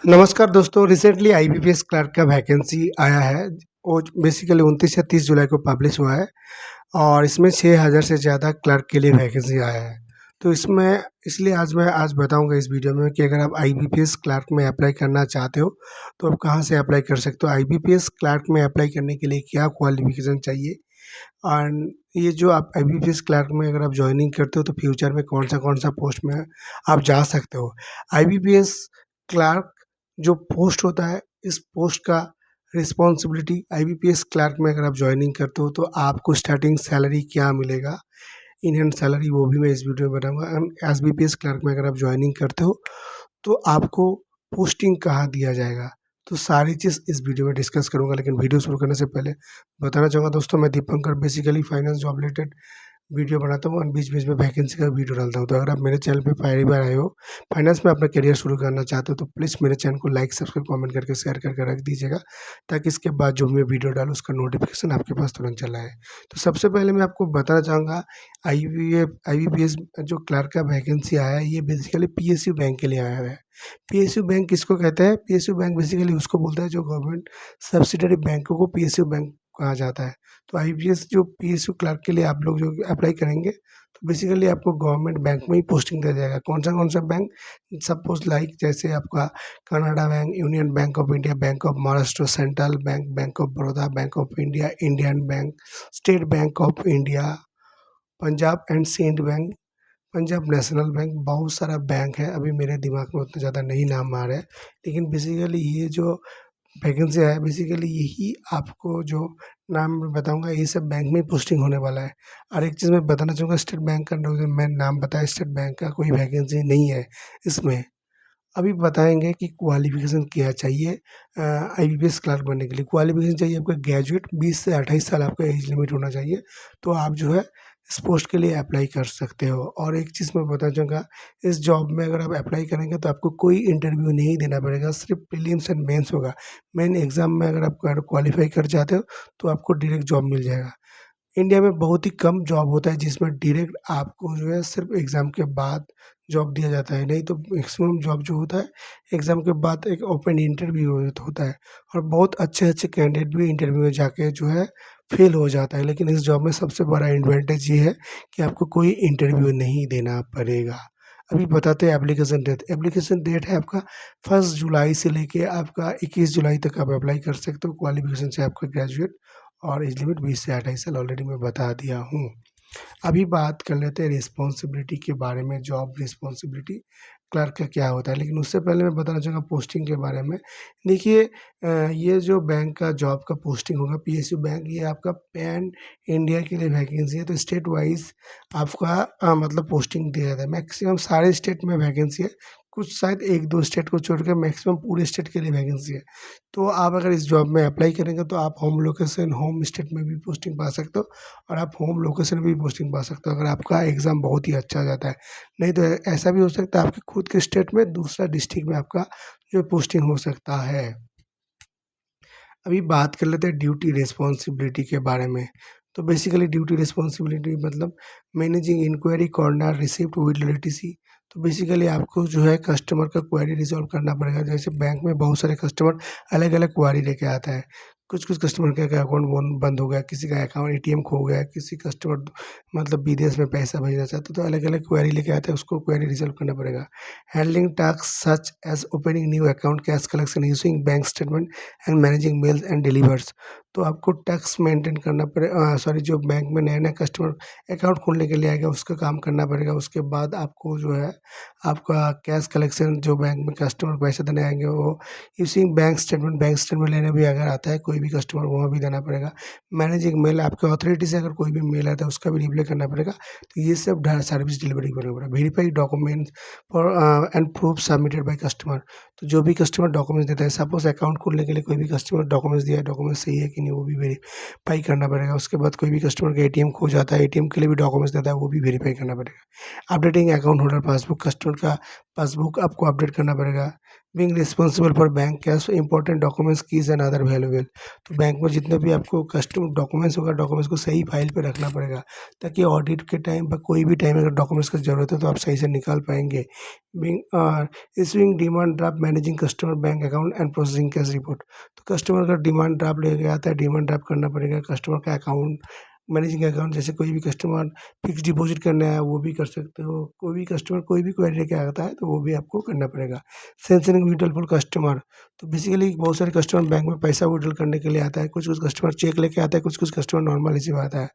नमस्कार दोस्तों, recently IBPS clerk का वैकेंसी आया है। वो बेसिकली 29 या 30 जुलाई को पब्लिश हुआ है और इसमें 6000 से ज़्यादा क्लर्क के लिए वैकेंसी आया है। तो इसमें इसलिए आज बताऊंगा इस वीडियो में कि अगर आप आईबीपीएस क्लर्क में अप्लाई करना चाहते हो तो आप कहां से अप्लाई कर सकते हो। आईबीपीएस क्लर्क में अप्लाई करने के लिए क्या क्वालिफिकेशन चाहिए और ये जो आप आईबीपीएस क्लर्क में अगर आप ज्वाइनिंग करते हो तो फ्यूचर में कौन सा पोस्ट में आप जा सकते हो। आईबीपीएस क्लर्क जो पोस्ट होता है, इस पोस्ट का रिस्पॉन्सिबिलिटी आईबीपीएस क्लर्क में अगर आप ज्वाइनिंग करते हो तो आपको स्टार्टिंग सैलरी क्या मिलेगा, इन हैंड सैलरी, वो भी मैं इस वीडियो में बताऊंगा। एंड एसबीपीएस क्लर्क में अगर आप ज्वाइनिंग करते हो तो आपको पोस्टिंग कहाँ दिया जाएगा, तो सारी चीज़ इस वीडियो में डिस्कस करूंगा। लेकिन वीडियो शुरू करने से पहले बताना चाहूँगा दोस्तों, मैं Dipankar basically finance job related video बनाता हूँ और बीच-बीच में वैकेंसी का वीडियो डालता हूँ। तो अगर आप मेरे चैनल पे पहली बार आए हो, फाइनेंस में अपना करियर शुरू करना चाहते हो तो प्लीज़ मेरे चैनल को लाइक, सब्सक्राइब, कमेंट करके शेयर करके रख दीजिएगा, ताकि इसके बाद जो भी मैं वीडियो डालूँ उसका नोटिफिकेशन आपके पास तुरंत चला आए। तो सबसे पहले मैं आपको बताना चाहूँगा, आईबीपीएस जो क्लर्क का वैकेंसी आया है, ये बेसिकली पीएसयू बैंक के लिए आया है। पीएसयू बैंक किसको कहते हैं? पीएसयू बैंक बेसिकली उसको बोलता है जो गवर्नमेंट सब्सिडियरी बैंकों को पीएसयू बैंक कहा जाता है। तो आईबीपीएस जो पीएसयू क्लर्क के लिए आप लोग जो अप्लाई करेंगे तो बेसिकली आपको गवर्नमेंट बैंक में ही पोस्टिंग दिया जाएगा। कौन सा बैंक? सपोज लाइक जैसे आपका Canara bank, union bank of India, bank of Maharashtra, central bank, bank of Baroda, bank of India, Indian bank, state bank of India, Punjab and Sindh bank, Punjab national bank, बहुत सारा बैंक है। अभी मेरे दिमाग में उतना ज़्यादा नहीं नाम आ रहा है, लेकिन बेसिकली ये जो वैकेंसी है बेसिकली यही आपको जो नाम मैं बताऊँगा ये सब बैंक में पोस्टिंग होने वाला है। और एक चीज़ मैं बताना चाहूँगा, स्टेट बैंक का मैं नाम बताया, स्टेट बैंक का कोई वैकेंसी नहीं है इसमें। अभी बताएँगे कि क्वालिफ़िकेशन क्या चाहिए आईबीपीएस क्लर्क बनने के लिए। क्वालिफ़िकेशन चाहिए आपका ग्रेजुएट, 20 से 28 साल आपका एज लिमिट होना चाहिए, तो आप जो है इस पोस्ट के लिए अप्लाई कर सकते हो। और एक चीज़ मैं बताना चाहूँगा, इस जॉब में अगर आप अप्लाई करेंगे तो आपको कोई इंटरव्यू नहीं देना पड़ेगा, सिर्फ प्रीलिम्स एंड मेंस होगा। मेन एग्ज़ाम में अगर आप क्वालीफाई कर जाते हो तो आपको डायरेक्ट जॉब मिल जाएगा। इंडिया में बहुत ही कम जॉब होता है जिसमें डायरेक्ट आपको जो है सिर्फ एग्ज़ाम के बाद जॉब दिया जाता है, नहीं तो मैक्सिमम जॉब जो होता है एग्ज़ाम के बाद एक ओपन इंटरव्यू होता है और बहुत अच्छे-अच्छे कैंडिडेट भी इंटरव्यू में जाके जो है फेल हो जाता है। लेकिन इस जॉब में सबसे बड़ा एडवांटेज ये है कि आपको कोई इंटरव्यू नहीं देना पड़ेगा। अभी बताते हैं एप्लीकेशन डेट। एप्लीकेशन डेट है आपका 1 जुलाई से लेके आपका 21 जुलाई तक आप अप्लाई कर सकते हो। क्वालिफ़िकेशन से आपका ग्रेजुएट और एज लिमिट 20 से 28 साल ऑलरेडी मैं बता दिया हूँ। अभी बात कर लेते हैं रिस्पॉन्सिबिलिटी के बारे में, जॉब रिस्पॉन्सिबिलिटी क्लर्क का क्या होता है। लेकिन उससे पहले मैं बताना चाहूँगा पोस्टिंग के बारे में। देखिए ये जो बैंक का जॉब का पोस्टिंग होगा पीएसयू बैंक, ये आपका पैन इंडिया के लिए वैकेंसी है, तो स्टेट वाइज़ आपका मतलब पोस्टिंग दिया जाता है। मैक्सिमम सारे स्टेट में वैकेंसी है, कुछ शायद 1-2 स्टेट को छोड़ के मैक्सिमम पूरे स्टेट के लिए वैकेंसी है। तो आप अगर इस जॉब में अप्लाई करेंगे तो आप होम लोकेशन, होम स्टेट में भी पोस्टिंग पा सकते हो और आप होम लोकेशन में भी पोस्टिंग पा सकते हो अगर आपका एग्ज़ाम बहुत ही अच्छा जाता है। नहीं तो ऐसा भी हो सकता है आपके खुद के स्टेट में दूसरा डिस्ट्रिक्ट में आपका जो पोस्टिंग हो सकता है। अभी बात कर लेते हैं ड्यूटी रिस्पॉन्सिबिलिटी के बारे में। तो बेसिकली ड्यूटी रिस्पॉन्सिबिलिटी मतलब managing enquiry corner receipt with latency. तो बेसिकली आपको जो है कस्टमर का क्वेरी रिज़ॉल्व करना पड़ेगा। जैसे बैंक में बहुत सारे कस्टमर अलग-अलग क्वेरी लेके आता है। कुछ-कुछ कस्टमर का अकाउंट बंद हो गया, किसी का अकाउंट एटीएम खो गया, किसी कस्टमर मतलब विदेश में पैसा भेजना चाहता है, तो अलग-अलग क्वेरी लेके आते हैं, उसको क्वेरी रिज़ॉल्व करना पड़ेगा। Handling task such as opening new account, cash collection, issuing bank statement and managing mails and delivers. तो आपको टैक्स मेंटेन करना सॉरी, जो बैंक में नया-नया कस्टमर अकाउंट खोलने के लिए आएगा उसका काम करना पड़ेगा। उसके बाद आपको जो है आपका कैश कलेक्शन, जो बैंक में कस्टमर पैसे देने आएँगे वो इश्यूइंग बैंक स्टेटमेंट लेने भी अगर आता है कोई भी कस्टमर, वहाँ भी देना पड़ेगा। मैनेजिंग मेल, आपके अथॉरिटी से अगर कोई भी मेल आता है उसका भी रिप्लाई करना पड़ेगा। तो ये सब सर्विस डिलीवरी करना पड़ेगा। Verify documents for and proof submitted by customer. तो जो भी कस्टमर डॉक्यूमेंट्स देता है, सपोज़ अकाउंट खोलने के लिए कोई भी कस्टमर डॉक्यूमेंट्स दिया है, डॉक्यूमेंट्स सही है कि नहीं वो भी वेरीफाई करना पड़ेगा। उसके बाद कोई भी कस्टमर का एटीएम खो जाता है, एटीएम के लिए भी डॉक्यूमेंट्स देता है, वो भी वेरीफाई करना पड़ेगा। Updating account holder passbook, customer का पासबुक आपको अपडेट करना पड़ेगा। Being responsible for bank cash important documents keys and other valuable. तो बैंक में जितने भी आपको कस्टम डॉक्यूमेंट्स होगा, डॉक्यूमेंट्स को सही फाइल पे रखना पड़ेगा, ताकि ऑडिट के टाइम पर कोई भी टाइम अगर डॉक्यूमेंट्स की ज़रूरत है तो आप सही से निकाल पाएँगे। Issuing demand draft, managing customer bank account and processing cash report. तो कस्टमर अगर डिमांड ड्राफ्ट लेके आता है, डिमांड ड्राफ्ट करना पड़ेगा। कस्टमर का अकाउंट, मैनेजिंग अकाउंट, जैसे कोई भी कस्टमर फिक्स डिपॉजिट करना है वो भी कर सकते हो। कोई भी कस्टमर कोई भी क्वेरी लेके आता है तो वो भी आपको करना पड़ेगा। सेंशनिंग विड्रॉल फॉर कस्टमर। तो बेसिकली बहुत सारे कस्टमर बैंक में पैसा विड्रॉल करने के लिए आता है। कुछ-कुछ कस्टमर चेक लेके आता है, कुछ-कुछ कस्टमर नॉर्मल रिसीव आता है।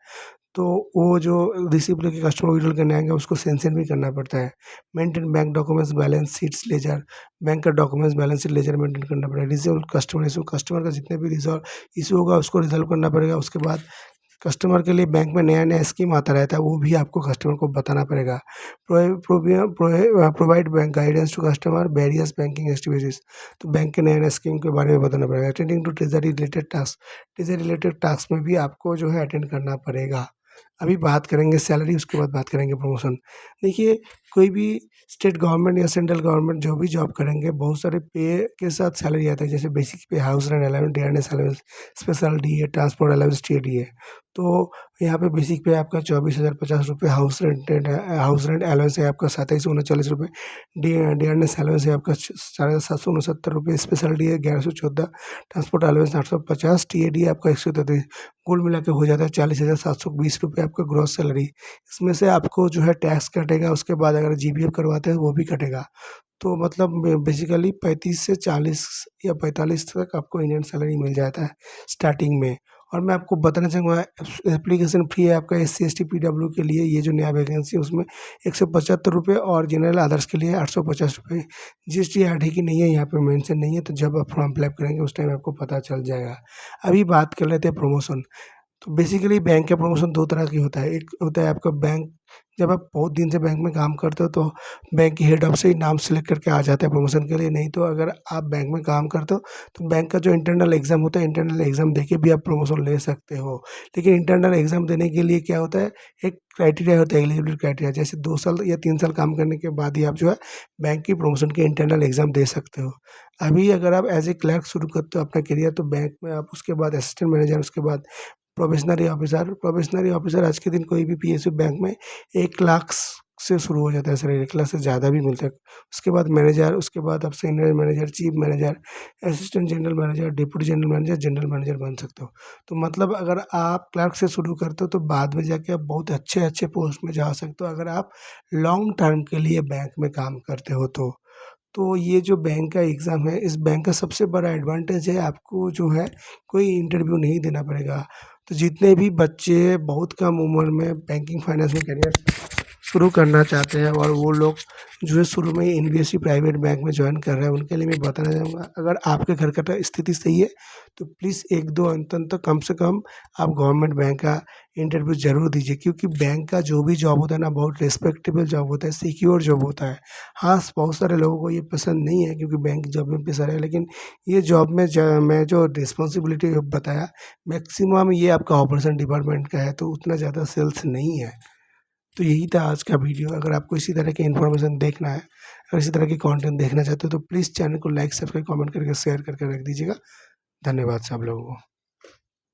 तो वो जो रिसीप्ट लेके कस्टमर विड्रॉल करने आएँगे उसको सेंशन भी करना पड़ता है। Maintain bank documents, balance sheets, ledger. Bank का documents, balance sheet, ledger maintain करना पड़ेगा। रिज़ॉल्व कस्टमर इश्यू, कस्टमर का जितने भी इश्यू होगा उसको रिज़ॉल्व करना पड़ेगा। उसके बाद कस्टमर के लिए बैंक में नया-नया स्कीम आता रहता है, वो भी आपको कस्टमर को बताना पड़ेगा। Provide bank guidance to customer various banking activities. तो बैंक के नए-नए स्कीम के बारे में बताना पड़ेगा। Attending to treasury related task. Treasury related task में भी आपको जो है अटेंड करना पड़ेगा। अभी बात करेंगे सैलरी, उसके बाद बात करेंगे प्रमोशन। देखिए, कोई भी स्टेट गवर्नमेंट या सेंट्रल गवर्नमेंट जो भी जॉब करेंगे, बहुत सारे पे के साथ सैलरी आता है, जैसे बेसिक पे, house rent allowance, dearness allowance, special DA, transport allowance, TDA. तो यहाँ पे बेसिक पे आपका 24,050 रुपये, हाउस रेंट अलाउंस है आपका 2739 रुपये, डियरनेस अलाउंस है आपका 769 रुपये, special DA 1114, transport allowance 850, TAD आपका 133। कुल मिला के हो जाता है 40,720 रुपये आपका ग्रॉस सैलरी। इसमें से आपको जो है टैक्स कटेगा, उसके बाद अगर जीपीएफ करवाते हैं वो भी कटेगा। तो मतलब बेसिकली 35 से 40 या 45 तक आपको इंडियन सैलरी मिल जाता है स्टार्टिंग में। और मैं आपको बताना चाहूँगा, एप्लीकेशन फ़ी है आपका एससी, एसटी, पीडब्ल्यू के लिए। ये जो नया वैकेंसी है उसमें 175 रुपये और जनरल अदर्स के लिए 850 रुपये। जीएसटी ऐड है कि नहीं है यहाँ पे मेंशन नहीं है, तो जब आप फॉर्म फिलअप करेंगे उस टाइम आपको पता चल जाएगा। अभी बात कर लेते हैं प्रमोशन। तो बेसिकली बैंक का प्रमोशन 2 तरह की होता है। एक होता है आपका बैंक, जब आप बहुत दिन से बैंक में काम करते हो तो बैंक की हेड ऑफ़ से ही नाम सेलेक्ट करके आ जाता है प्रमोशन के लिए। नहीं तो अगर आप बैंक में काम करते हो तो बैंक का जो इंटरनल एग्ज़ाम होता है, इंटरनल एग्ज़ाम देके भी आप प्रमोशन ले सकते हो। लेकिन इंटरनल एग्ज़ाम देने के लिए क्या होता है, एक क्राइटेरिया होता है, एलिजिबिलिटी क्राइटेरिया, जैसे 2 साल या 3 साल काम करने के बाद ही आप जो है बैंक की प्रमोशन के इंटरनल एग्ज़ाम दे सकते हो। अभी अगर आप एज़ ए क्लर्क शुरू करते हो अपना करियर, तो बैंक में आप उसके बाद असिस्टेंट मैनेजर, उसके बाद प्रोबेशनरी ऑफिसर आज के दिन कोई भी पीएसयू बैंक में 1 लाख से शुरू हो जाता है सैलरी, 1 लाख से ज़्यादा भी मिलता है। उसके बाद मैनेजर, उसके बाद आप senior manager, chief manager, assistant general manager, deputy general manager बन सकते हो। तो मतलब अगर आप क्लर्क से शुरू करते हो तो बाद में जाके आप बहुत अच्छे-अच्छे पोस्ट में जा सकते हो, अगर आप लॉन्ग टर्म के लिए बैंक में काम करते हो तो। तो ये जो बैंक का एग्ज़ाम है, इस बैंक का सबसे बड़ा एडवांटेज है, आपको जो है कोई इंटरव्यू नहीं देना पड़ेगा। तो जितने भी बच्चे बहुत कम उम्र में बैंकिंग फाइनेंस में करियर शुरू करना चाहते हैं और वो लोग जो है शुरू में ही एनबीएफसी प्राइवेट बैंक में जॉइन कर रहे हैं, उनके लिए मैं बताना चाहूँगा, अगर आपके घर का स्थिति सही है तो प्लीज़ 1-2 अंतन तक कम से कम आप गवर्नमेंट बैंक का इंटरव्यू ज़रूर दीजिए, क्योंकि बैंक का जो भी जॉब होता है ना, बहुत रिस्पेक्टेबल जॉब होता है, सिक्योर जॉब होता है। हाँ, बहुत सारे लोगों को ये पसंद नहीं है क्योंकि बैंक जॉब में प्रेशर है, लेकिन ये जॉब में मैं जो रिस्पॉन्सिबिलिटी बताया, मैक्सिमम ये आपका ऑपरेशन डिपार्टमेंट का है, तो उतना ज़्यादा सेल्स नहीं है। तो यही था आज का वीडियो। अगर आपको इसी तरह की इन्फॉर्मेशन देखना है, अगर इसी तरह की कंटेंट देखना चाहते हो तो प्लीज़ चैनल को लाइक, सब्सक्राइब, कमेंट करके शेयर करके रख दीजिएगा। धन्यवाद सब लोगों को।